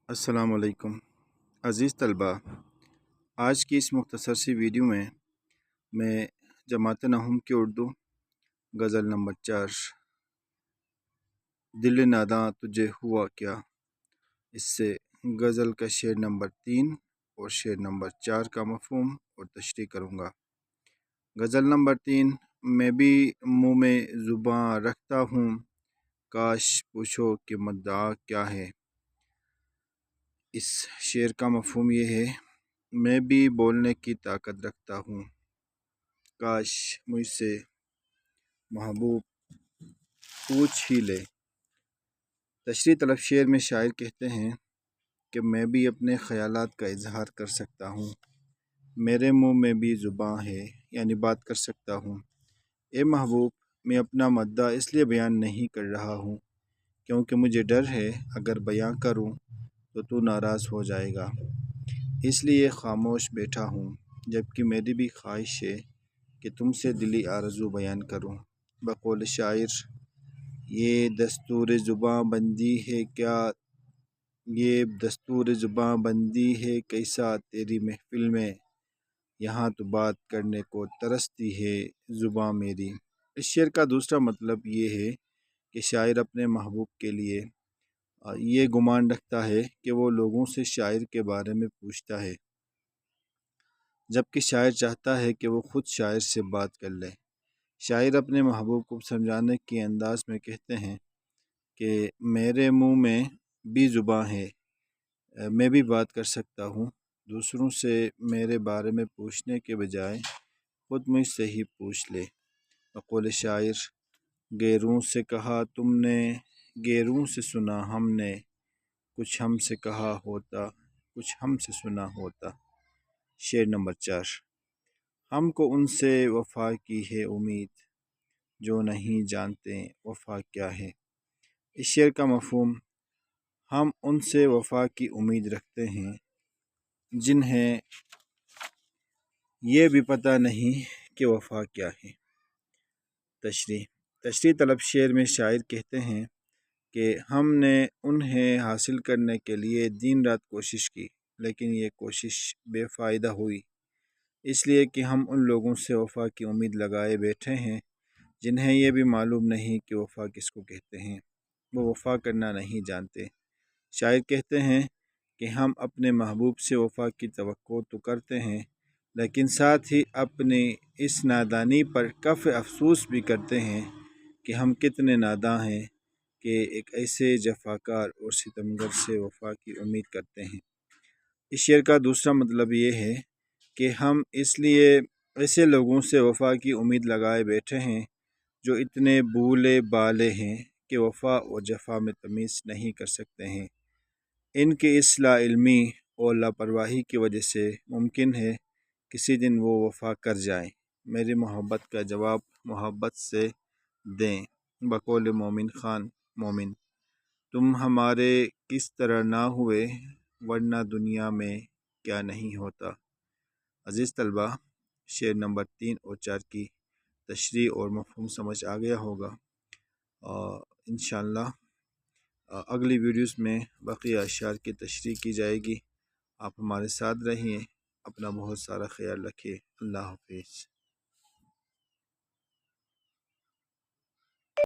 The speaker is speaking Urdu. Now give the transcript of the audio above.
السلام علیکم عزیز طلباء، آج کی اس مختصر سی ویڈیو میں جماعت نہوم کی اردو غزل نمبر 4 دل ناداں تجھے ہوا کیا، اس سے غزل کا شعر نمبر 3 اور شعر نمبر 4 کا مفہوم اور تشریح کروں گا۔ غزل نمبر 3، میں بھی منہ میں زباں رکھتا ہوں، کاش پوچھو کہ مدعا کیا ہے۔ اس شعر کا مفہوم یہ ہے، میں بھی بولنے کی طاقت رکھتا ہوں، کاش مجھ سے محبوب پوچھ ہی لے۔ تشریح طلب شعر میں شاعر کہتے ہیں کہ میں بھی اپنے خیالات کا اظہار کر سکتا ہوں، میرے منہ میں بھی زباں ہے، یعنی بات کر سکتا ہوں۔ اے محبوب، میں اپنا مدعا اس لیے بیان نہیں کر رہا ہوں کیونکہ مجھے ڈر ہے اگر بیان کروں تو ناراض ہو جائے گا، اس لیے خاموش بیٹھا ہوں، جبکہ میری بھی خواہش ہے کہ تم سے دلی آرزو بیان کروں۔ بقول شاعر، یہ دستور زباں بندی ہے کیا، یہ دستور زباں بندی ہے کیسا تیری محفل میں، یہاں تو بات کرنے کو ترستی ہے زباں میری۔ اس شعر کا دوسرا مطلب یہ ہے کہ شاعر اپنے محبوب کے لیے یہ گمان رکھتا ہے کہ وہ لوگوں سے شاعر کے بارے میں پوچھتا ہے، جبکہ شاعر چاہتا ہے کہ وہ خود شاعر سے بات کر لے۔ شاعر اپنے محبوب کو سمجھانے کے انداز میں کہتے ہیں کہ میرے منہ میں بھی زباں ہے، میں بھی بات کر سکتا ہوں، دوسروں سے میرے بارے میں پوچھنے کے بجائے خود مجھ سے ہی پوچھ لے۔ بقول شاعر، غیروں سے کہا تم نے، غیروں سے سنا ہم نے، کچھ ہم سے کہا ہوتا، کچھ ہم سے سنا ہوتا۔ شعر نمبر 4، ہم کو ان سے وفا کی ہے امید، جو نہیں جانتے وفا کیا ہے۔ اس شعر کا مفہوم، ہم ان سے وفا کی امید رکھتے ہیں جنہیں یہ بھی پتہ نہیں کہ وفا کیا ہے۔ تشریح طلب شعر میں شاعر کہتے ہیں کہ ہم نے انہیں حاصل کرنے کے لیے دن رات کوشش کی، لیکن یہ کوشش بے فائدہ ہوئی، اس لیے کہ ہم ان لوگوں سے وفا کی امید لگائے بیٹھے ہیں جنہیں یہ بھی معلوم نہیں کہ وفا کس کو کہتے ہیں، وہ وفا کرنا نہیں جانتے۔ شاعر کہتے ہیں کہ ہم اپنے محبوب سے وفا کی توقع تو کرتے ہیں، لیکن ساتھ ہی اپنی اس نادانی پر کف افسوس بھی کرتے ہیں کہ ہم کتنے ناداں ہیں کہ ایک ایسے جفاکار اور ستمگر سے وفا کی امید کرتے ہیں۔ اس شعر کا دوسرا مطلب یہ ہے کہ ہم اس لیے ایسے لوگوں سے وفا کی امید لگائے بیٹھے ہیں جو اتنے بولے بالے ہیں کہ وفا اور جفا میں تمیز نہیں کر سکتے ہیں۔ ان کی اس لا علمی اور لاپرواہی کی وجہ سے ممکن ہے کسی دن وہ وفا کر جائیں۔ میری محبت کا جواب محبت سے دیں۔ بقول مومن خان مومن، تم ہمارے کس طرح نہ ہوئے، ورنہ دنیا میں کیا نہیں ہوتا۔ عزیز طلباء، شعر نمبر 3 اور 4 کی تشریح اور مفہوم سمجھ آ گیا ہوگا۔ انشاءاللہ اگلی ویڈیوز میں بقیہ اشعار کی تشریح کی جائے گی۔ آپ ہمارے ساتھ رہیے، اپنا بہت سارا خیال رکھیے۔ اللہ حافظ۔